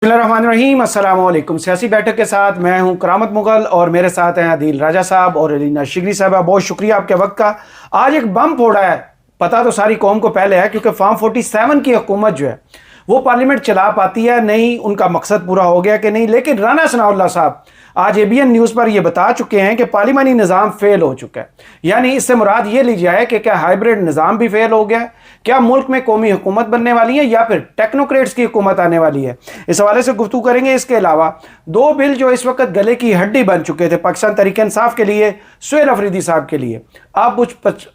बिस्मिल्लाहिर्रहमानिर्रहीम, अस्सलाम वालेकुम। सियासी बैठक के साथ मैं हूं करामत मुगल और मेरे साथ हैं आदिल राजा साहब और अलीना शिगरी साहबा। बहुत शुक्रिया आपके वक्त का। आज एक बम फोड़ा है, पता तो सारी कौम को पहले है, क्योंकि फॉर्म 47 की हुकूमत जो है वो पार्लियामेंट चला पाती है नहीं, उनका मकसद पूरा हो गया कि नहीं। लेकिन राना सनाउल्लाह साहब आज एबीएन न्यूज़ पर यह बता चुके हैं कि पार्लिमानी निज़ाम फेल हो चुका है। यानी इससे मुराद ये ली जाए कि क्या हाइब्रिड निज़ाम भी फेल हो गया है, क्या मुल्क में कौमी हुकूमत बनने वाली है या फिर टेक्नोक्रेट्स की हुकूमत आने वाली है। इस हवाले से गुफ्तगू करेंगे। इसके अलावा दो बिल जो इस वक्त गले की हड्डी बन चुके थे पाकिस्तान तहरीक इंसाफ के लिए, सुहेल अफरीदी साहब के लिए, अब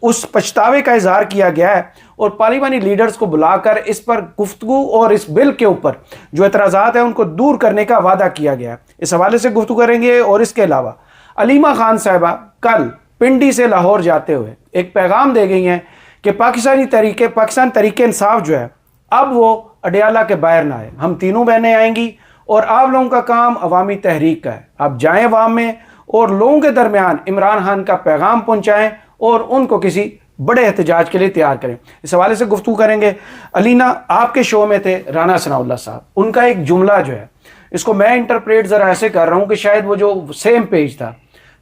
उस पछतावे का इजहार किया गया है और पार्लिमानी लीडर्स को बुलाकर इस पर गुफ्तगू और इस बिल के ऊपर जो एतराज़ात हैं उनको दूर करने का वादा किया गया है। इस हवाले से गुफ्तगू करेंगे। और इसके अलावा अलीमा खान साहिबा कल पिंडी से लाहौर जाते हुए एक पैगाम दे गई हैं कि पाकिस्तान तहरीक इंसाफ जो है अब वो अडियाला के बाहर ना आए, हम तीनों बहनें आएंगी और आप लोगों का काम अवामी तहरीक का है। आप जाएं अवाम में और लोगों के दरमियान इमरान खान का पैगाम पहुंचाएं और उनको किसी बड़े एहतजाज के लिए तैयार करें। इस हवाले से गुफ्तगू करेंगे। अलीना, आपके शो में थे राना सनाउल्लाह साहब, उनका एक जुमला जो है इसको मैं इंटरप्रेट ज़रा ऐसे कर रहा हूँ कि शायद वो जो सेम पेज था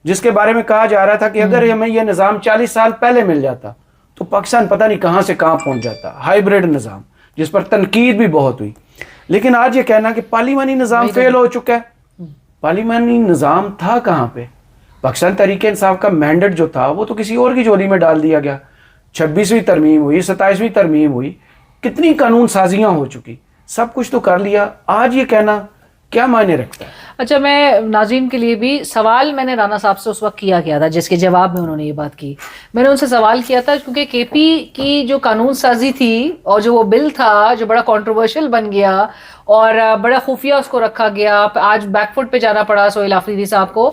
जिसके बारे में कहा जा रहा था कि अगर हमें यह निज़ाम 40 साल पहले मिल जाता तो पाकिस्तान पता नहीं कहाँ से कहाँ पहुँच जाता। हाइब्रिड निज़ाम जिस पर तनकीद भी बहुत हुई, लेकिन आज ये कहना कि पार्लिमानी निज़ाम फेल हो चुका है। पार्लिमानी निज़ाम था कहाँ पे? पाकिस्तान तहरीक इंसाफ का मैंडेट जो था वो तो किसी और की झोली में डाल दिया गया। 26वीं तरमीम हुई, 27वीं तरमीम हुई, कितनी कानून साजियाँ हो चुकी, सब कुछ तो कर लिया। आज ये कहना क्या मायने रखता है? अच्छा, मैं नाज़रीन के लिए भी सवाल मैंने राना साहब से उस वक्त किया था जिसके जवाब में उन्होंने ये बात की। मैंने उनसे सवाल किया था क्योंकि केपी की जो कानून साजी थी और जो वो बिल था जो बड़ा कंट्रोवर्शियल बन गया और बड़ा खुफिया उसको रखा गया, आज बैकफुट पे जाना पड़ा सुहेल अफरीदी साहब को,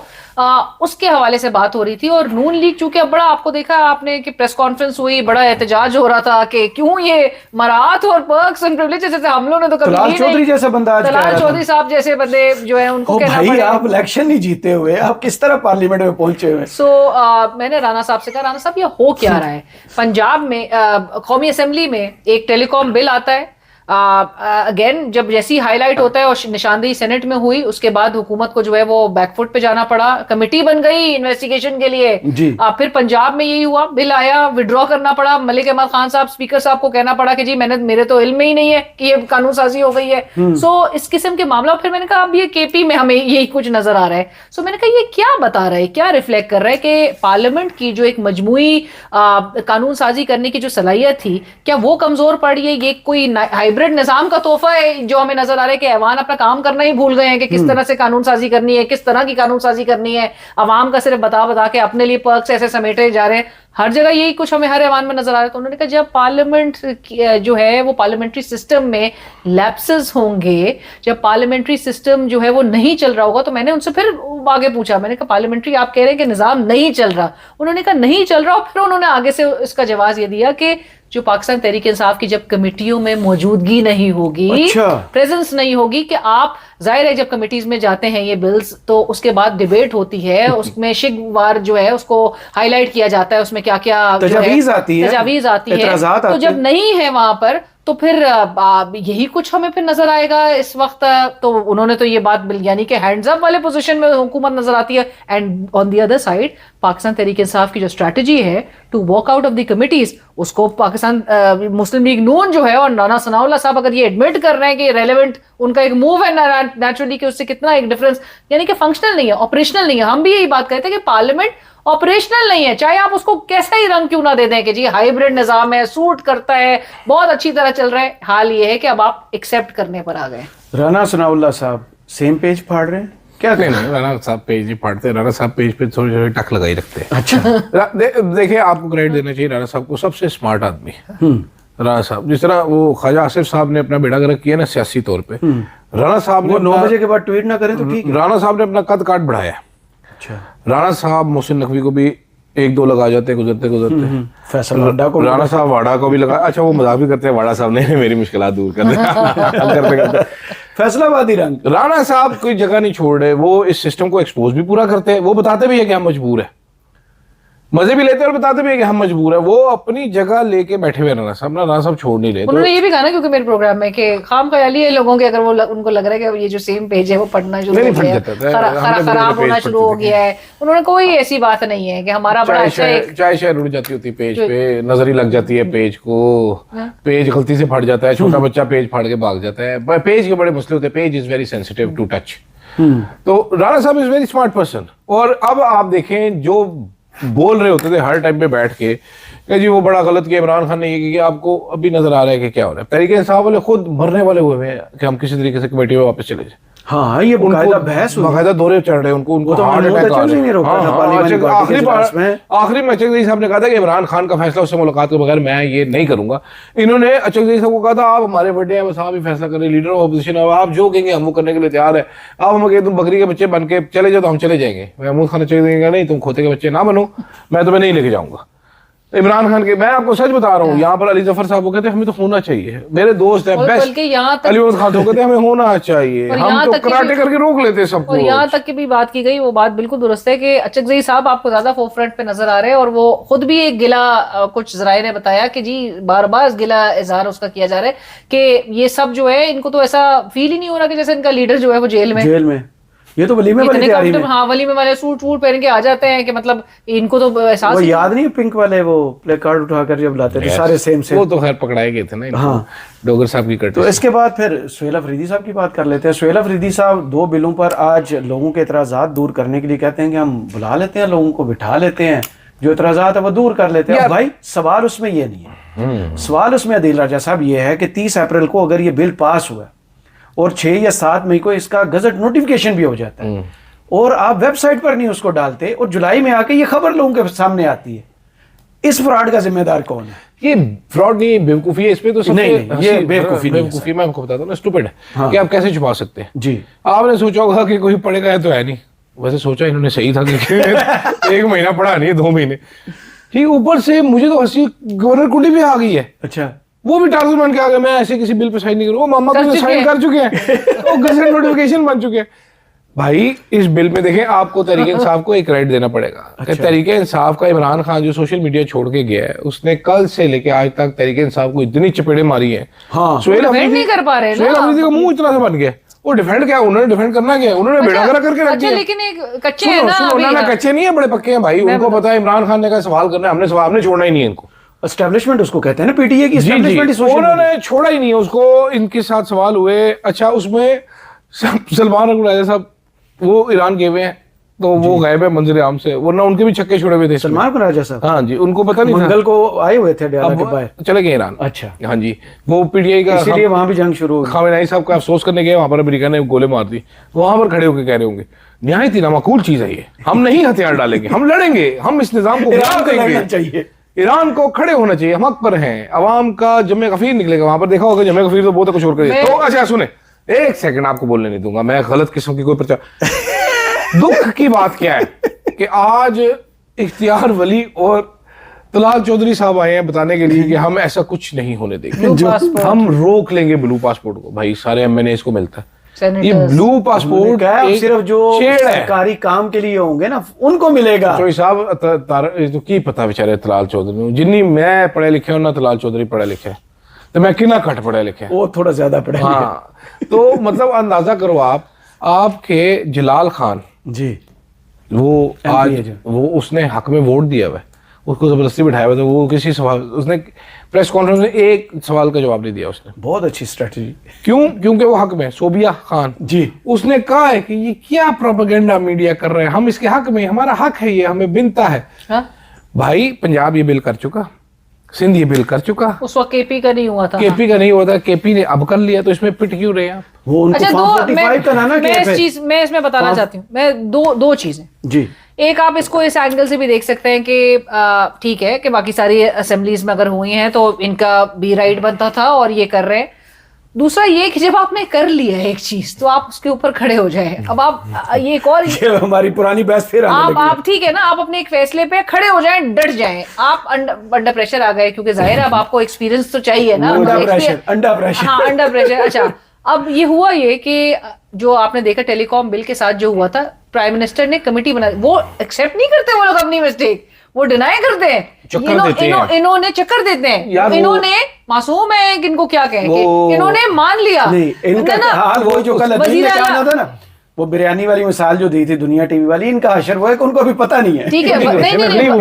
उसके हवाले से बात हो रही थी। और नून लीग चूंकि अब बड़ा आपको देखा आपने कि प्रेस कॉन्फ्रेंस हुई, बड़ा एहतजाज हो रहा था कि क्यों ये मराहत और पर्क्स एंड प्रिविलेजेस जैसे हम लोगों ने तो कभी तलाल चौधरी जैसा बंदा, तलाल चौधरी साहब जैसे बंदे जो है उनको कहना भाई आप इलेक्शन नहीं जीते हुए आप किस तरह पार्लियामेंट में पहुंचे हुए। मैंने राना साहब से कहा, राना साहब ये हो क्या रहा है? पंजाब में कौमी असेंबली में एक टेलीकॉम बिल आता है, अगेन जब जैसी हाईलाइट होता है और निशानदेही सेनेट में हुई उसके बाद हुकूमत को जो है वो बैकफुट पे जाना पड़ा, कमेटी बन गई इन्वेस्टिगेशन के लिए। फिर पंजाब में यही हुआ, बिल आया, विड्रॉ करना पड़ा, मलिक अहमद खान साहब स्पीकर साहब को कहना पड़ा कि जी मेरे तो इल्म में ही नहीं है कि ये कानून साजी हो गई है। इस किस्म के मामला। फिर मैंने कहा अब ये केपी में हमें यही कुछ नजर आ रहा है। मैंने कहा ये क्या बता रहा है, क्या रिफ्लेक्ट कर रहा है कि पार्लियामेंट की जो एक मजमूई कानून साजी करने की जो सलाहियत थी क्या वो कमजोर पड़ रही है? ये कोई हाइब्रिड निजाम का तोहफा है जो हमें नजर आ रहा है कि ऐवान अपना काम करना ही भूल गए हैं कि किस तरह से कानून साजी करनी है, किस तरह की कानून साजी करनी है। अवाम का सिर्फ बता के अपने लिए पर्क्स ऐसे समेटे जा रहे हैं, हर जगह यही कुछ हमें हर ऐवान में नजर आ रहा है। तो उन्होंने कहा जब पार्लियामेंट जो है वो पार्लियामेंट्री सिस्टम में लैप्सेस होंगे, जब पार्लियामेंट्री सिस्टम जो है वो नहीं चल रहा होगा, तो मैंने उनसे फिर आगे पूछा, मैंने कहा पार्लियामेंट्री आप कह रहे हैं कि निजाम नहीं चल रहा, उन्होंने कहा नहीं चल रहा। और फिर उन्होंने आगे से इसका जवाब ये दिया कि जो पाकिस्तान तहरीक इंसाफ की जब कमेटियों में मौजूदगी नहीं होगी, प्रेजेंस नहीं होगी, कि आप जाहिर है जब कमेटीज में जाते हैं ये बिल्स तो उसके बाद डिबेट होती है, उसमें शिकवार जो है उसको हाईलाइट किया जाता है, उसमें क्या क्या तजावीज आती है। तो जब नहीं है वहां पर तो फिर यही कुछ हमें फिर नजर आएगा इस वक्त। तो उन्होंने तो ये बात यानी कि हैंड्स अप वाले पोजीशन में हुकूमत नजर आती है। And on the other side Pakistan Tehreek Insaf की जो स्ट्रेटजी है to walk out of the committees, उसको पाकिस्तान मुस्लिम लीग नून जो है और राना सनाउल्लाह साहब अगर ये एडमिट कर रहे हैं कि रेलेवेंट उनका एक मूव है नेचुरली कि उससे कितना एक डिफरेंस, यानी कि फंक्शनल नहीं है, ऑपरेशनल नहीं है। हम भी यही बात कहते हैं कि पार्लियामेंट ऑपरेशनल नहीं है, चाहे आप उसको कैसा ही रंग क्यों ना दे दें कि जी हाइब्रिड निजाम है, सूट करता है, बहुत अच्छी तरह चल रहा है। हाल ये है कि अब आप एक्सेप्ट करने पर आ गए। राना सनाउल्लाह साहब सेम पेज फाड़ रहे हैं क्या? नहीं, राना साहब पेज नहीं फाड़ते, राना साहब पेज पे थोड़ी थोड़ी टक लगाई रखते हैं। अच्छा देखिए आपको क्रेडिट देना चाहिए राना साहब को, सबसे स्मार्ट आदमी राना साहब। जिस तरह वो ख्वाजा आसिफ साहब ने अपना बेड़ा गर्क किया ना सियासी तौर पे, राना साहब ने 9 बजे के बाद ट्वीट ना करें तो ठीक है। राना साहब ने अपना कद काट बढ़ाया। अच्छा, राना साहब मोहसिन नकवी को भी 1-2 लगा जाते गुजरते फैसल वाडा को, राना साहब वाडा को भी लगा। अच्छा वो मजाक भी करते हैं, वाडा साहब ने मेरी मुश्किलात दूर कर करते फैसलाबादी रंग। राना साहब कोई जगह नहीं छोड़ रहे, वो इस सिस्टम को एक्सपोज भी पूरा करते हैं, वो बताते भी है कि हम मजबूर है। मजे भी लेते हैं और बताते भी हैं कि हम मजबूर है। वो अपनी जगह लेके बैठे हुए राना साहब, ना राना साहब छोड़ नहीं रहे। उन्होंने ये भी कहा ना क्योंकि मेरे प्रोग्राम में कि खाम ख्याली है लोगों के, अगर वो उनको लग रहा है कि ये जो सेम पेज है वो पढ़ना शुरू हो गया है, खराब होना शुरू हो गया है। उन्होंने कोई ऐसी बात नहीं है कि हमारा बड़ा अच्छा है, चाय शायद उड़ जाती होती पेज पे, नजर ही लग जाती है पेज को, पेज गलती से फट जाता है, छोटा बच्चा पेज फाड़ के भाग जाता है। पेज के बड़े मसले होते हैं, page is very sensitive to touch. तो राणा साहब इज वेरी स्मार्ट पर्सन। और अब आप देखें जो बोल रहे होते थे हर टाइम पे बैठ के कि जी वो बड़ा गलत किया इमरान खान ने, ये कि आपको अभी नजर आ रहा है कि क्या हो रहा है। तहरीक इंसाफ वाले खुद मरने वाले हुए हैं कि हम किसी तरीके से कमेटी में वापस चले जाए। हाँ, ये बकायदा बहस हुई, बाकायदा दौरे चढ़ रहे हैं उनको तो हार्ट अटैक आ रहे हैं। आखिरी में अचकजई साहब ने कहा था कि इमरान खान का फैसला उससे मुलाकात के बगैर मैं ये नहीं करूंगा। इन्होंने अचकजई साहब को कहा था आप हमारे बड़े हैं, बस आप ही फैसला करें, लीडर ऑफ अपोजिशन, आप जो कहेंगे हम वो करने के लिए तैयार है। आप हमें कहें तुम बकरी के बच्चे बन के चले जाओ तो हम चले जाएंगे। महमूद खान अचकजई नहीं, तुम खोते के बच्चे ना बनो, मैं तुम्हें नहीं लेके जाऊंगा। इमरान खान के, मैं आपको सच बता रहा हूँ, यहाँ पर अली जफर साहब वो कहते हैं हमें तो होना चाहिए, मेरे दोस्त हैं बेस्ट, अली खान तो कहते हैं हमें होना चाहिए, हम तो कराटे करके रोक लेते हैं सबको। और यहाँ तक की भी बात की गई, वो बात बिल्कुल दुरुस्त है कि अचकजई साहब आपको ज्यादा फोरफ्रंट पे नजर आ रहे हैं और वो खुद भी एक गिला, कुछ जराये ने बताया कि जी बार बार गिला इजहार उसका किया जा रहा है कि ये सब जो है इनको तो ऐसा फील ही नहीं हो रहा कि जैसे इनका लीडर जो है वो जेल में। ये तो वलीमे वाली तैयारी में, हाँ वलीमे वाले सूट वूट पहन के आ जाते हैं कि मतलब इनको तो एहसास, वो याद नहीं पिंक वाले वो प्ले कार्ड उठाकर जब लाते थे सारे सेम वो तो खैर पकड़ाए गए थे ना। हाँ, डोगर साहब की कट। तो इसके बाद फिर सुहेल अफरीदी साहब की बात कर लेते हैं। सुहेल अफरीदी साहब 2 बिलों पर आज लोगों के एतराज़ात दूर करने के लिए कहते हैं कि हम बुला लेते हैं, लोगों को बिठा लेते हैं, जो एतराज़ात है वो दूर कर लेते हैं। भाई सवाल उसमें ये नहीं है, सवाल उसमें अदील राजा साहब ये है कि 30 अप्रैल को अगर ये बिल पास हुआ और 6 या 7 मई को इसका गजट नोटिफिकेशन भी हो जाता है और आप वेबसाइट पर नहीं उसको डालते और जुलाई में आके ये खबर लोगों के सामने आती है, इस फ्रॉड का जिम्मेदार कौन है? ये फ्रॉड नहीं, बेवकूफी है। इस पे तो नहीं, ये बेवकूफी मैं आपको बताता हूँ ना, स्टूपिड है। हाँ। कि आप कैसे छुपा सकते हैं जी। आपने सोचा होगा कि कोई पढ़ेगा तो है नहीं, वैसे सोचा इन्होंने सही था कि 1 महीना पढ़ा नहीं, 2 महीने ठीक। ऊपर से मुझे तो हंसी गवर्नर कुंडी भी आ गई है। अच्छा, वो भी टारगेट बन के आ गए, मैं ऐसे किसी बिल पे साइन नहीं करूँ। मामा को साइन कर चुके हैं, वो गजट नोटिफिकेशन बन चुके हैं। भाई इस बिल में देखें, आपको तहरीक इंसाफ को एक राइट देना पड़ेगा। अच्छा। तहरीक इंसाफ का इमरान खान जो सोशल मीडिया छोड़ के गया है, उसने कल से लेके आज तक तहरीक इंसाफ को इतनी चपेड़े मारी है। हाँ, सुहेल अफरीदी नहीं कर पा रहे, सुहेल अफरीदी का मुंह इतना सा बन गया, वो डिफेंड क्या, उन्होंने डिफेंड करना क्या, उन्होंने बेड़ा गरा करके रख दिया। लेकिन एक कच्चे हैं ना, कच्चे नहीं है, बड़े पक्के हैं भाई। उनको पता है इमरान खान ने का सवाल करना है, हमने सवाल हमने छोड़ना ही नहीं है इनको। एस्टैब्लिशमेंट उसको कहते हैं ना, पीटीए की एस्टैब्लिशमेंट, उन्होंने छोड़ा ही नहीं है उसको। इनके साथ सवाल हुए, अच्छा उसमें सलमान अकबर साहब वो ईरान गए हुए हैं, तो वो गायब है मंजर आम से, वरना उनके भी छक्के छोड़े हुए थे सलमान राजा साहब। हाँ जी, उनको पता नहीं, मंगल को आए हुए थे के बाहर, चले गए ईरान। अच्छा, हाँ जी, वो पीटीआई का, इसीलिए वहां भी जंग शुरू हो गई। खामेनेई साहब का अफसोस करने गए, वहां पर अमेरिका ने गोले मार दी, वहां पर खड़े होकर कह रहे होंगे निहायत ही नामाकूल चीज है ये, हम नहीं हथियार डालेंगे, हम लड़ेंगे, हम इस निजाम को चाहिए, ईरान को खड़े होना चाहिए, हम हक पर हैं, अवाम का जमे गफीर निकलेगा। वहां पर देखा होगा जमे गफीर तो बहुत कुछ और करेगा। तो अच्छा सुने, 1 सेकंड आपको बोलने नहीं दूंगा, मैं गलत किस्म की कोई प्रचार। दुख की बात क्या है कि आज इख्तियार वली और तलाल चौधरी साहब आए हैं बताने के लिए कि हम ऐसा कुछ नहीं होने देंगे, हम रोक लेंगे ब्लू पासपोर्ट को। भाई सारे एमएनए को मिलता है ये ब्लू पासपोर्ट, सिर्फ जो सरकारी काम के लिए होंगे ना उनको मिलेगा। चौधरी साहब तो की पता बेचारे तलाल चौधरी, जिन्नी मैं पढ़े लिखे ना तलाल चौधरी पढ़े लिखे, तो मैं कितना घट पढ़े लिखे, वो थोड़ा ज्यादा पढ़े। हाँ, तो मतलब अंदाजा करो आप, आपके जलाल खान जी, वो आज वो उसने हक में वोट दिया हुआ है, उसको जबरदस्ती बिठाया हुआ था, वो किसी सवाल, उसने प्रेस कॉन्फ्रेंस में एक सवाल का जवाब नहीं दिया उसने। बहुत अच्छी स्ट्रेटजी। क्यों? क्योंकि वो हक में, सोबिया खान जी, उसने कहा है कि ये क्या प्रोपेगेंडा मीडिया कर रहे हैं, हम इसके हक में, हमारा हक है ये, हमें बिनता है। हा? भाई पंजाब ये बिल कर चुका, सिंध ये बिल कर चुका, उस वक्त केपी का नहीं हुआ था। केपी का नहीं हुआ था, केपी ने अब कर लिया, तो इसमें पिट क्यों रहे आप? वो उनको अच्छा, मैं इसमें बताना चाहती हूँ, मैं दो चीजें जी। एक, आप इसको इस एंगल से भी देख सकते हैं कि ठीक है कि बाकी सारी असेंबलीज में अगर हुई हैं तो इनका भी राइट बनता था और ये कर रहे हैं। दूसरा ये कि जब आपने कर लिया है एक चीज तो आप उसके ऊपर खड़े हो जाए। अब आप ये एक और हमारी पुरानी बहस फिर आप ठीक है ना, आप अपने एक फैसले पे खड़े हो जाएं, डट जाएं। आप अंडर प्रेशर आ गए, क्योंकि जाहिर है अब आपको एक्सपीरियंस तो चाहिए ना, अंडर प्रेशर। अच्छा, अब ये हुआ ये कि जो आपने देखा टेलीकॉम बिल के साथ जो हुआ था, प्राइम मिनिस्टर ने कमेटी बनाई, वो एक्सेप्ट नहीं करते वो लोग अपनी मिस्टेक, वो डिनाई करते हैं, चक्कर देते हैं। इन्होंने चक्कर देते हैं, यार इन्होंने मासूम है कि इनको क्या कहेंगे, इन्होंने मान लिया। नहीं, इनका हाल वो जो कल अदील ने कहा था ना, वो बिरयानी वाली मिसाल जो दी थी दुनिया टीवी वाली, इनका हशर वो है कि उनको भी पता नहीं है। ठीक है,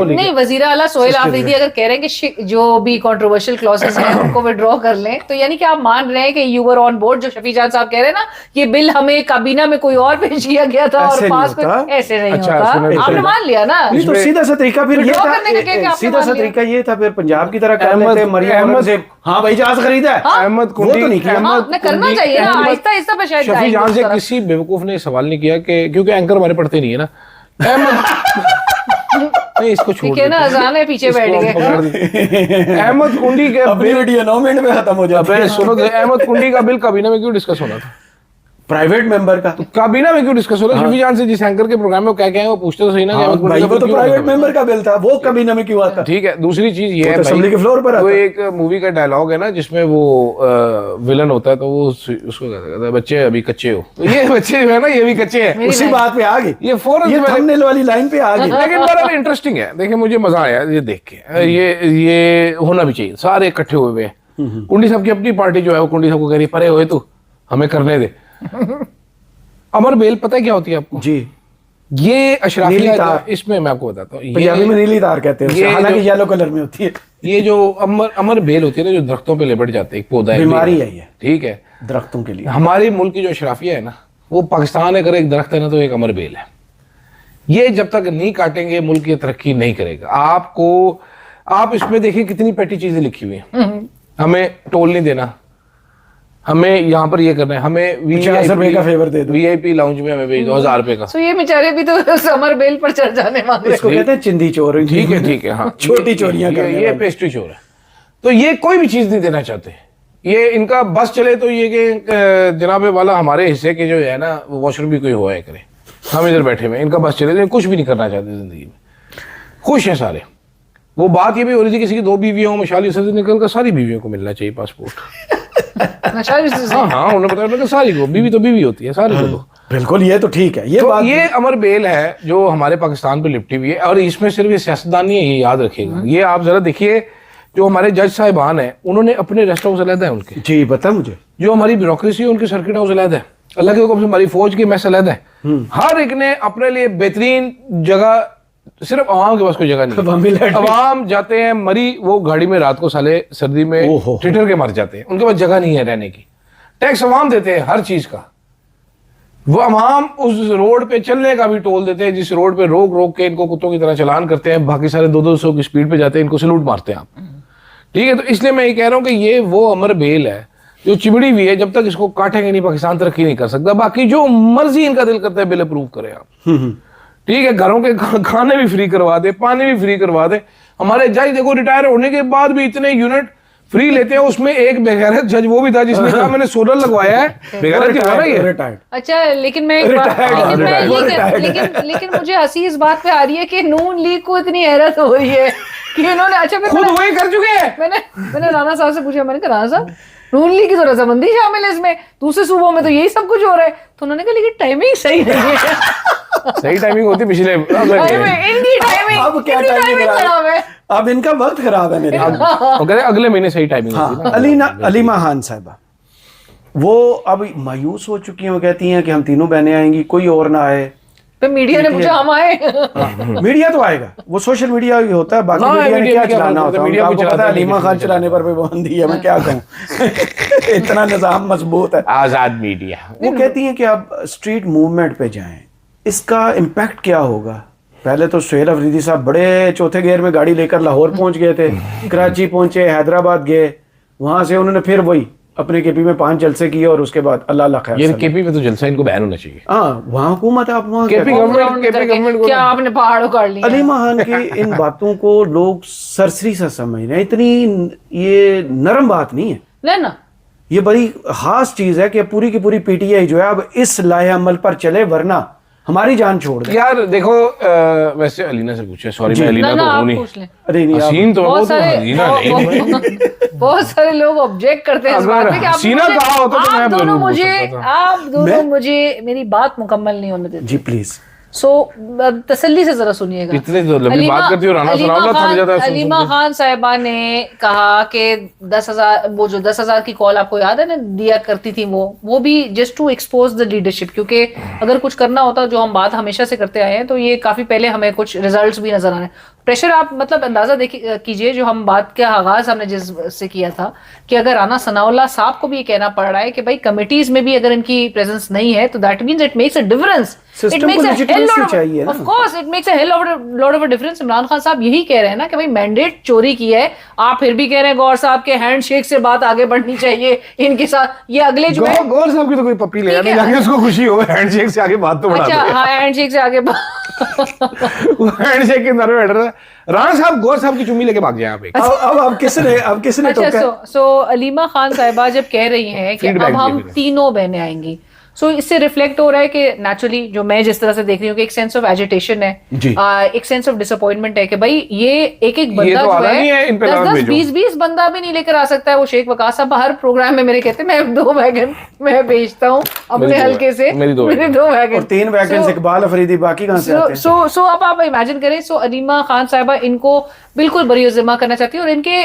नहीं वजीर आला सोहेल आफरीदी अगर कह रहे हैं कि जो भी कंट्रोवर्शियल क्लॉजेस हैं उनको विड्रॉ कर लें, तो यानी कि आप मान रहे हैं कि यू वर ऑन बोर्ड, जो शफी जान साहब कह रहे हैं ना, ये बिल हमें काबीना में कोई और पेश किया गया था और पास ऐसे नहीं होता, आपने मान लिया ना। तो सीधा सा तरीका फिर ये था, सीधा सा तरीका ये था फिर पंजाब की तरह कर लेते मरियम से, हाँ भाई जहाज खरीदा है, अहमद कुंडी, तो नहीं किया, करना चाहिए ना, आहिस्ता आहिस्ता पे शायद शफी जान से किसी बेवकूफ ने सवाल नहीं किया कि क्योंकि एंकर हमारे पढ़ते नहीं है ना, नहीं इसको छोड़ ठीक है ना, अजान है पीछे बैठ गए। अहमद कुंडी के अपनी वीडियो 9 मिनट में खत्म हो जाता है। सुनो, अहमद कुंडी का बिल काबीना में क्यों डिस्कस होना था? प्राइवेट मेंबर का तो काबीना में क्यों डिस्कस हो रहा है? शफी जान से जिस एंकर के प्रोग्राम में वो क्या कहे वो पूछते तो सही ना, भाई वो तो प्राइवेट मेंबर का बिल था, वो काबीना में क्यों आता? ठीक है, दूसरी चीज ये है असेंबली के फ्लोर पर वो एक मूवी का डायलॉग है ना जिसमें वो विलन होता है, तो वो उसको कहता है बच्चे अभी कच्चे हो, तो ये बच्चे जो है ना ये भी कच्चे हैं, उसी बात पे आ गई, ये फौरन थंबनेल वाली लाइन पे आ गई। लेकिन बड़ा इंटरेस्टिंग है, देखिए मुझे मजा आया ये देख के, ये होना भी चाहिए, सारे इकट्ठे हुए हुए हैं। कुंडी साहब की अपनी पार्टी जो है वो कुंडी साहब को कह रही परे हुए तू हमें करने दे। अमर बेल पता है क्या होती है आपको? जी, ये अशराफिया, इसमें मैं आपको बताता हूँ, पंजाबी में नीली तार कहते हैं, हालांकि येलो कलर में होती है। ये जो अमर बेल होती है ना, जो दरख्तों पे लिपट जाते हैं, एक पौधा है, बीमारी है ये, ठीक है, दरख्तों के लिए। हमारे मुल्क की जो अशराफिया है ना, वो पाकिस्तान अगर एक दरख्त है ना तो एक अमर बेल है। ये जब तक नहीं काटेंगे मुल्क की तरक्की नहीं करेगा। आप इसमें देखिए कितनी पेटी चीजें लिखी हुई हैं, हमें टोल नहीं देना, हमें यहाँ पर ये करना है, हमें ₹50 का फेवर दे दो, VIP लाउंज में हमें भेज दो ₹1000 का। तो ये बेचारे भी तो समर बेल पर चढ़ जाने वाले, इसको कहते हैं चिंदी चोर। ठीक है, हाँ, छोटी चोरियां करने वाले, ये पेस्ट्री चोर है। तो ये कोई भी चीज नहीं देना चाहते, ये इनका बस चले तो ये कि जनाबे वाला हमारे हिस्से के जो है ना वॉशरूम भी कोई हुआ है करे, हम इधर बैठे हुए, इनका बस चले तो कुछ भी नहीं करना चाहते जिंदगी में, खुश है सारे। वो बात ये भी हो रही थी किसी की 2 बीवियां हो, मशाली से निकल कर सारी बीवियों को मिलना चाहिए पासपोर्ट। हाँ, उन्होंने बताया सारी को, बीवी तो बीवी होती है, सारी को दो। बिल्कुल, ये तो ठीक है। ये तो बात, ये अमर बेल है जो हमारे पाकिस्तान पे लिपटी हुई है, और इसमें सिर्फ ये सियासतदान नहीं है, ये याद रखिएगा। ये आप जरा देखिए, जो हमारे जज साहिबान है उन्होंने अपने रेस्ट हाउस अलग है उनके, जी पता मुझे, जो हमारी ब्यूरोक्रेसी है उनके सर्किट हाउस अलग है, अल्लाह के हुक्म से हमारी फौज की मैस अलग है, हर एक ने अपने लिए बेहतरीन जगह, सिर्फ अवाम के पास कोई जगह नहीं। अवाम जाते हैं मरी, वो गाड़ी में रात को साले सर्दी में ठिठर के मर जाते हैं, उनके पास जगह नहीं है रहने की। टैक्स अवाम देते हैं हर चीज का, वो अवाम उस रोड पे चलने का भी टोल देते हैं, जिस रोड पे रोक रोक के इनको कुत्तों की तरह चलान करते हैं, बाकी सारे 200 की स्पीड पे जाते हैं, इनको सलूट मारते हैं आप। ठीक है, तो इसलिए मैं ये कह रहा हूँ कि ये वो अमर बेल है जो चिमड़ी हुई है, जब तक इसको काटेंगे नहीं पाकिस्तान तरक्की नहीं कर सकता। बाकी जो मर्जी इनका दिल करता है बिल अप्रूव करें आप, ठीक है, घरों के खाने भी फ्री करवा दे, पानी भी फ्री करवा दे। हमारे जज देखो रिटायर होने के बाद भी इतने यूनिट फ्री लेते हैं, उसमें एक बेगैरत जज वो भी था जिसने कहा मैंने सोलर लगवाया है, बेगैरत ही ना ये। अच्छा, लेकिन मैं लेकिन मुझे हंसी इस बात पे आ रही है कि नून लीग को इतनी हैरत हो रही है कि इन्होंने, अच्छा खुद वही कर चुके हैं। मैंने राणा साहब से पूछा, मैंने कहा राणा साहब नून लीग की तो रजामंदी शामिल है इसमें, दूसरे सूबों में तो यही सब कुछ हो रहा है, तो उन्होंने कहा लेकिन टाइमिंग सही नहीं है। सही टाइमिंग होती पिछले, इनकी टाइमिंग, अब क्या टाइमिंग खराब है, अब इनका वक्त खराब है मेरे। अगले महीने सही टाइमिंग होती है। अलीमा खान साहिबा वो अब मायूस हो चुकी हैं, वो कहती हैं कि हम तीनों बहनें आएंगी, कोई और ना आए। तो मीडिया ने पूछा हम आए। मीडिया तो आएगा, वो सोशल मीडिया ही होता है, बाकी मीडिया ने क्या चलाना होता है, आपको पता है अलीमा खान चलाने पर पाबंदी है, मैं क्या कहूँ। इतना निजाम मजबूत है, आजाद मीडिया। वो कहती हैं कि आप स्ट्रीट मूवमेंट पे जाएं, इसका इम्पैक्ट क्या होगा। पहले तो सोहेल अफरीदी साहब बड़े चौथे गियर में गाड़ी लेकर लाहौर पहुंच गए थे, कराची पहुंचे, हैदराबाद गए, वहां से उन्होंने फिर वही अपने केपी में 5 जलसे किए और उसके बाद अल्लाह अल्लाह खैर। ये केपी में तो जलसा इनको बैन होना चाहिए। हाँ, वहाँ हुकूमत है, आप वहाँ केपी गवर्नमेंट क्या आपने पहाड़ उखाड़ लिया। अलीमा खान की इन बातों को लोग सरसरी सा समझ रहे हैं, इतनी ये नरम बात नहीं है ना, ये बड़ी खास चीज है कि पूरी की पूरी पीटीआई जो है अब इस लाहे अमल पर चले, वरना हमारी जान छोड़ दे। यार देखो, वैसे अलीना से पूछे, सॉरी मैं अलीना तो हूं नहीं, अरे नहीं, हसीन तो बहुत सारे लोग ऑब्जेक्ट करते हैं इस बात पे कि आप दोनों मुझे मेरी बात मुकम्मल नहीं होने देते। जी प्लीज। सो तसल्ली से जरा सुनिएगा। इतने तो लंबी बात करती हो, राना सनाउल्लाह थक जाता है सुन अलीमा सुन के। खान साहिबा ने कहा कि 10,000, वो जो 10,000 की कॉल आपको याद है ना दिया करती थी, वो भी just to expose the leadership, क्योंकि अगर कुछ करना होता, जो हम बात हमेशा से करते आए हैं, तो ये काफी पहले हमें कुछ रिजल्ट्स भी नजर आ रहे हैं। प्रेशर आप मतलब अंदाजा कीजिए, जो हम बात का आगाज हमने जिस से किया था कि अगर राना सनाउल्लाह साहब को भी ये कहना पड़ रहा है कि भाई कमिटीज में भी अगर इनकी प्रेजेंस नहीं है, तो that means it makes a difference. System को legitimacy चाहिए ना। Of course it makes a hell lot of a difference. Imran Khan साहब यही कह रहे हैं ना कि भाई मैंडेट चोरी की है, आप फिर भी कह रहे हैं गौर साहब के हैंडशेक से बात आगे बढ़नी चाहिए इनके साथ। ये अगले जो है गौर साहब की तो कोई पप्पी ले ठीक नहीं है। जाके उसको खुशी हो, हैंडशेक से आगे बात तो बढ़ा अच्छा दो। हाँ, हैंडशेक से आगे हैंडशेक के अंदर बैठ रहा है राणा साहब, गौर साहब की चुम्मी लेके भाग जाए आप एक। अब किसने अच्छा टोका? सो अलीमा खान साहिबा जब कह रही हैं कि Feedback अब हम दे रहे हैं। तीनों बहनें आएंगी, सो इससे रिफ्लेक्ट हो रहा है कि नेचुरली जो मैं जिस तरह से देख रही हूँ कि एक सेंस ऑफ एजिटेशन है, जी। एक सेंस ऑफ डिसअपॉइंटमेंट है कि भाई ये एक बंदा तो जो आना नहीं है, इन पे लाभ 10-10, भेजो। 20-20 बंदा भी नहीं लेकर आ सकता है। वो शेख वकास साहब हर प्रोग्राम में मेरे कहते हैं मैं 2 वैगन मैं भेजता हूँ अपने मेरी 2 हल्के से, मेरी 2 मेरे 2 वैगन और 3 वैकेंस इकबाल अफरीदी, बाकी कहाँ से आते हैं? सो अब आप इमेजिन करें, सो अलीमा खान साहिबा इनको बिल्कुल बरीअज़िमा करना चाहती है। और इनके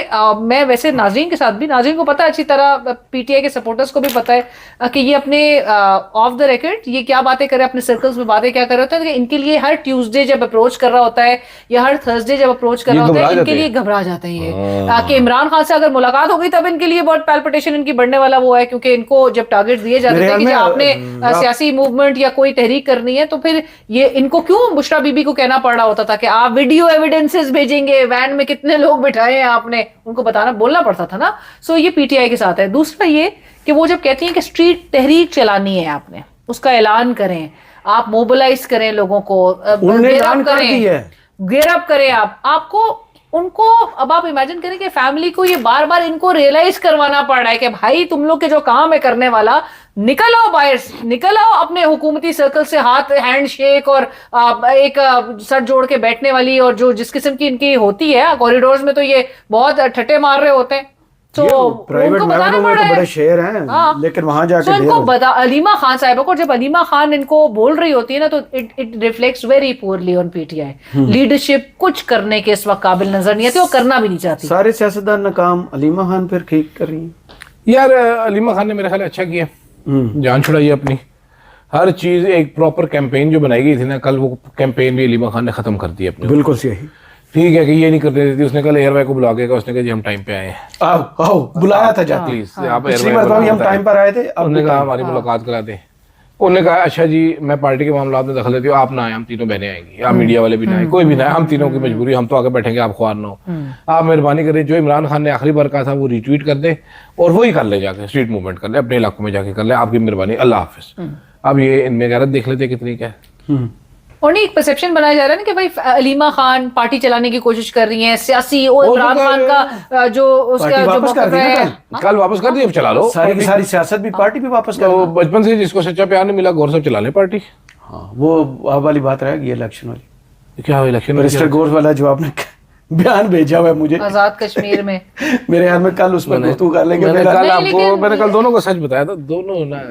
मैं वैसे नाज़रीन के साथ भी, नाज़रीन को पता है अच्छी तरह, पीटीआई के सपोर्टर्स को भी पता है कि ये अपने ऑफ द रिकॉर्ड ये क्या बातें करे, अपने सर्कल्स में बातें क्या कर रहे होते हैं। इनके लिए हर ट्यूसडे जब अप्रोच कर रहा होता है या हर थर्सडे जब अप्रोच कर रहा होता है, इनके लिए घबरा जाते हैं ये कि इमरान खान से अगर मुलाकात हो गई तब इनके लिए बहुत पैल्पिटेशन इनकी बढ़ने वाला वो है, क्योंकि इनको जब टारगेट दिए जाते मेरे थे कि ख्याल जब में, आपने सियासी मूवमेंट या कोई तहरीक करनी है, तो फिर ये इनको क्यों बुशरा बीबी को कहना पड़ रहा होता था कि आप वीडियो एविडेंसेस भेजेंगे, वैन में कितने लोग बिठाए हैं आपने, उनको बताना बोलना पड़ता था ना। सो ये पीटीआई के साथ है। दूसरा ये कि वो जब कहती हैं कि स्ट्रीट तहरीक चलानी है, आपने उसका ऐलान करें, आप मोबिलाइज करें लोगों को, उन्होंने ऐलान कर दी है। गिरफ्त करें आपको उनको। अब आप इमेजिन करें कि फैमिली को ये बार बार इनको रियलाइज करवाना पड़ रहा है कि भाई तुम लोग के जो काम है करने वाला, निकल आओ बाहर, निकल आओ अपने हुकूमती सर्कल से, हाथ हैंड शेक और एक सर जोड़ के बैठने वाली, और जो जिस किस्म की इनकी होती है कॉरिडोर्स में, तो ये बहुत ठट्टे मार रहे होते हैं। तो प्राइवेट महकमों में तो बड़े शेर हैं, हाँ। लेकिन वहां जाके तो इनको बता, अलीमा खान साहिबा को, जब अलीमा खान इनको बोल रही होती है ना, तो it reflects very poorly on PTI leadership. कुछ करने के इस वक्त काबिल नजर नहीं आती और करना भी नहीं चाहती। सारे सियासतदान नाकाम, अलीमा खान फिर ठीक कर रही हैं। यार अलीमा खान ने मेरे ख्याल अच्छा किया, जान छुड़ाई अपनी। हर चीज एक प्रॉपर कैंपेन जो बनाई गई थी ना, कल वो कैंपेन भी अलीमा खान ने खत्म कर दी अपनी। बिल्कुल सही, ठीक है कि ये नहीं करने देती। उसने कल एयरवाई को बुला के कहा, उसने कहा जी हम टाइम पे आए हैं, आओ बुलाया था जाते। प्लीज आप पिछली एयरवाई बार को भी हम टाइम पर आए थे, अब उन्होंने कहा हमारी मुलाकात करा दे। उन्होंने कहा अच्छा जी मैं पार्टी के मामला में दखल देती हूँ, आप ना आए, हम तीनों बहनें आएंगी, आप मीडिया वाले भी ना आए, कोई भी ना आए, हम तीनों की मजबूरी, हम तो आगे बैठेंगे, आप ख्वार ना हो। आप मेहरबानी करें, जो इमरान खान ने आखिरी बार कहा था वो रिट्वीट कर दे और वही कर ले, जाके स्ट्रीट मूवमेंट कर ले, अपने इलाकों में जाके कर ले, आपकी मेहरबानी, अल्लाह हाफिज। अब ये इनमें गैरत देख लेते कितनी क्या है। और नहीं, एक परसेप्शन बनाया जा रहा है ना कि भाई अलीमा खान पार्टी चलाने की कोशिश कर रही हैं, सियासी, और इमरान खान का जो उसका पार्टी जो वापस कर मौक़िफ़ दी ना है, कल वापस कर दी, अब चला लो सारी की सारी सियासत भी पार्टी भी वापस कर तो बचपन से जिसको सच्चा प्यार नहीं मिला, गौर साहब चला ले पार्टी। हाँ, वो वाली बात रहेगी इलेक्शन वाली। क्या इलेक्शन मिनिस्टर गौर वाला जो आपने बयान भेजा हुआ है मुझे आजाद कश्मीर में, मेरे ख्याल में कल उस पर गुफ्तगू कर लेंगे। मैंने मेरा- कल नहीं, आपको लेकिन- मैंने कल दोनों को सच बताया था, दोनों ना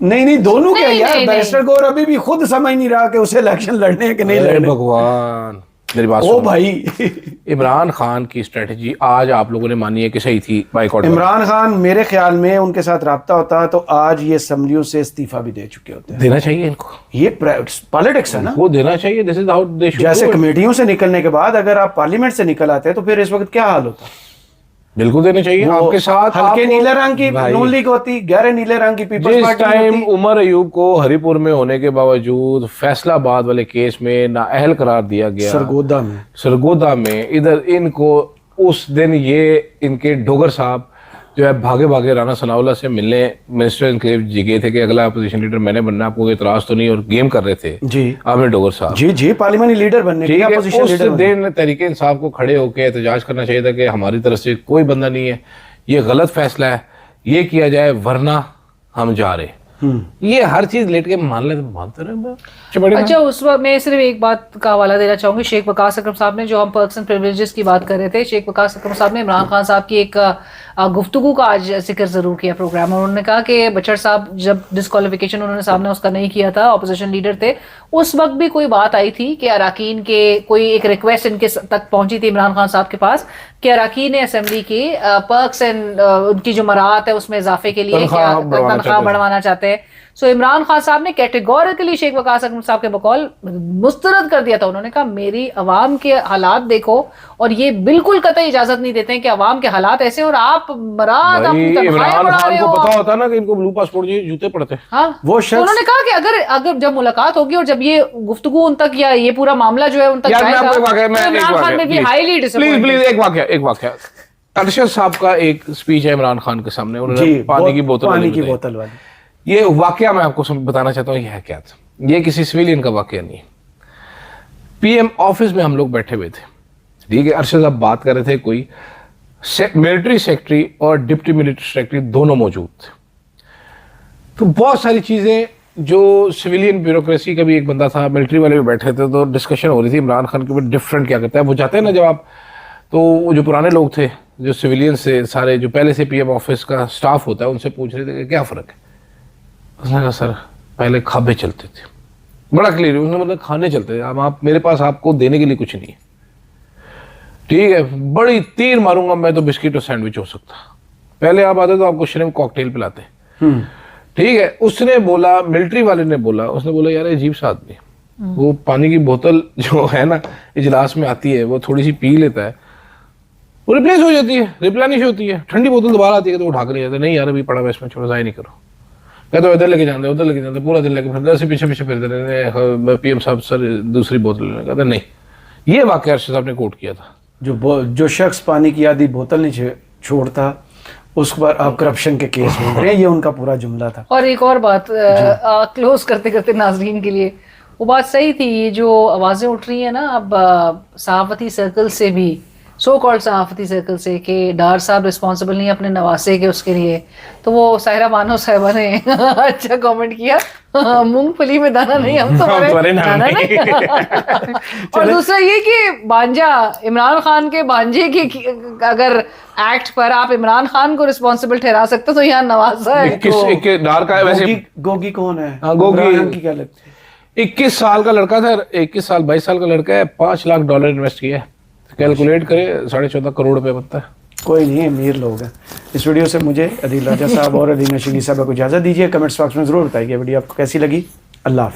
नहीं दोनों क्या नहीं, यार, नहीं, बैरिस्टर गौर अभी भी खुद समझ नहीं रहा कि उसे इलेक्शन लड़ने हैं कि नहीं अरे लड़ने। भगवान मेरी बात ओ सुनो। भाई इमरान खान की स्ट्रेटजी आज आप लोगों ने मानी है कि सही थी, बाइकआउट। इमरान खान मेरे ख्याल में उनके साथ राब्ता होता तो आज ये असेंबलियों से इस्तीफा भी दे चुके होते हैं। देना चाहिए इनको, ये पॉलिटिक्स है ना, वो देना चाहिए। This is how they should जैसे कमेटियों से निकलने के बाद अगर आप पार्लियामेंट से निकल आते हैं तो फिर इस वक्त क्या हाल होता। बिल्कुल देने चाहिए। वो आपके साथ हल्के आपको- नीले रंग की भाई, नून लीग होती, गहरे नीले रंग की पीपल्स जिस पार्टी टाइम होती। उमर अयूब को हरिपुर में होने के बावजूद फैसलाबाद वाले केस में नाअहल करार दिया गया, सरगोदा में इधर इनको उस दिन ये इनके डोगर साहब जो है भागे भागे राना सनाउल्लाह से मिलने मिनिस्टर इनक्लेव जी गए थे कि अगला अपोजिशन लीडर मैंने बनना, आपको इतराज तो नहीं, और गेम कर रहे थे जी आमिर डोगर साहब। जी पार्लियामेंटी लीडर बनने ठीक के, है, अपोजिशन उस लीडर बनने। दिन तहरीक इंसाफ को खड़े होकर एहतजाज करना चाहिए था कि हमारी तरफ से कोई बंदा नहीं है, ये गलत फैसला है, ये किया जाए वरना हम जा रहे। ये हर चीज लेट के मान लेते, मानते रहे। अच्छा, उस वक्त मैं सिर्फ एक बात का हवाला देना चाहूंगी। शेख वकास अकरम साहब ने, जो हम पर्क्स एंड प्रिविलेजेस की बात कर रहे थे, शेख वकास अकरम साहब ने इमरान खान साहब की एक गुफ्तगू का आज जिक्र जरूर किया प्रोग्राम में। उन्होंने कहा कि बचर साहब जब डिस्क्वालिफिकेशन उन्होंने सामने उसका नहीं किया था, ऑपोजिशन लीडर थे, उस वक्त भी कोई बात आई थी कि अराकीन के कोई एक रिक्वेस्ट इनके तक पहुंची थी इमरान खान साहब के पास कि अराकीन असेंबली की पर्क्स एंड उनकी जो मराहत है उसमें इजाफे के लिए तनख्वाह बढ़वाना चाहते हैं। सो इमरान खान साहब ने कैटेगोरिकली शेख वकास अहमद साहब के बकौल मुस्तरद कर दिया था। उन्होंने कहा मेरी अवाम के हालात देखो और ये बिल्कुल कतई इजाजत नहीं देते हैं कि अवाम के हालात ऐसे और आप मराद अपनी तनख्वाहें बढ़ा रहे हो। पता होता ना कि इनको ब्लू पासपोर्ट जूते पड़ते हैं। हाँ, वो शख्स, तो उन्होंने कहा कि अगर जब मुलाकात होगी और जब ये गुफ्तगू उन तक या ये पूरा मामला जो है उन तक जाएगा, तो इमरान खान में भी हाईली डिसअपॉइंटेड। प्लीज एक वाकया अरशद साहब का एक स्पीच है इमरान खान के सामने, उन्होंने पानी की बोतल वाली, ये वाकया मैं आपको बताना चाहता हूँ। यह क्या था, ये किसी सिविलियन का वाकया नहीं है। पीएम ऑफिस में हम लोग बैठे हुए थे, ठीक है, अरशद साहब बात कर रहे थे, कोई मिलिट्री सेक्रेटरी और डिप्टी मिलिट्री सेक्रेटरी दोनों मौजूद थे। तो बहुत सारी चीजें जो सिविलियन ब्यूरोक्रेसी का भी एक बंदा था, मिलिट्री वाले भी बैठे थे, तो डिस्कशन हो रही थी इमरान खान के ऊपर डिफरेंट क्या करता है। वो जाते हैं ना जब आप, तो जो पुराने लोग थे, जो सिविलियन से सारे जो पहले से पीएम ऑफिस का स्टाफ होता है, उनसे पूछ रहे थे कि क्या फ़र्क है। उसने कहा सर पहले खाबे चलते थे, बड़ा क्लियर, उसने मतलब खाने चलते थे, अब आप मेरे पास आपको देने के लिए कुछ नहीं है, ठीक है, बड़ी तीर मारूंगा मैं तो बिस्किट और सैंडविच हो सकता। पहले आप आते तो आपको श्रिम्प कॉकटेल पिलाते, ठीक है। उसने बोला, मिलिट्री वाले ने बोला, उसने बोला यार अजीब सा आदमी, वो पानी की बोतल जो है ना इजलास में आती है, वो थोड़ी सी पी लेता है, वो रिप्लेस हो जाती है, रिप्लेनिश होती है, ठंडी बोतल दोबारा आती है तो उठा कर ले जाते, नहीं यार अभी पड़ा हुआ इसमें, छोड़ो, ज़ाया नहीं करो। कहते इधर लेके जाते, उधर लेके जाते, पूरा दिन लेके फिरते, से पीछे फिरते रहते, पीएम साहब सर दूसरी बोतल लेने, कहते नहीं। ये वाकया अर्शद साहब ने कोट किया था। जो शख्स पानी की आधी बोतल नहीं छोड़ता उस पर आप करप्शन के केस बोल रहे हैं, ये उनका पूरा जुमला था। और एक और बात क्लोज करते करते नाजरीन के लिए, वो बात सही थी, ये जो आवाजें उठ रही है ना अब सहाफती सर्कल से भी, सो कॉल्ड सहाफती सर्कल से, कि डार साहब रिस्पॉन्सिबल नहीं अपने नवासे के उसके लिए, तो वो साहिरा बानो साहिबा ने अच्छा कमेंट किया, मूंगफली में दाना नहीं, हम तो दाना नहीं। और दूसरा ये कि भांजा इमरान खान के भांजे की अगर एक्ट पर आप इमरान खान को रिस्पॉन्सिबल ठहरा सकते तो यहाँ नवाजा है। डार का वैसे गोगी कौन है? गोगी की क्या लगती है? 21 साल का लड़का था, 22 साल का लड़का है, $5 लाख इन्वेस्ट किया है, कैलकुलेट करे 14.5 करोड़ रुपए बनता है। कोई नहीं, अमीर लोग हैं। इस वीडियो से मुझे अदील राजा साहब और अदीना शिगरी साहब को इजाज़त दीजिए। कमेंट्स बॉक्स में ज़रूर बताइए वीडियो आपको कैसी लगी। अल्लाह हाफ़िज़।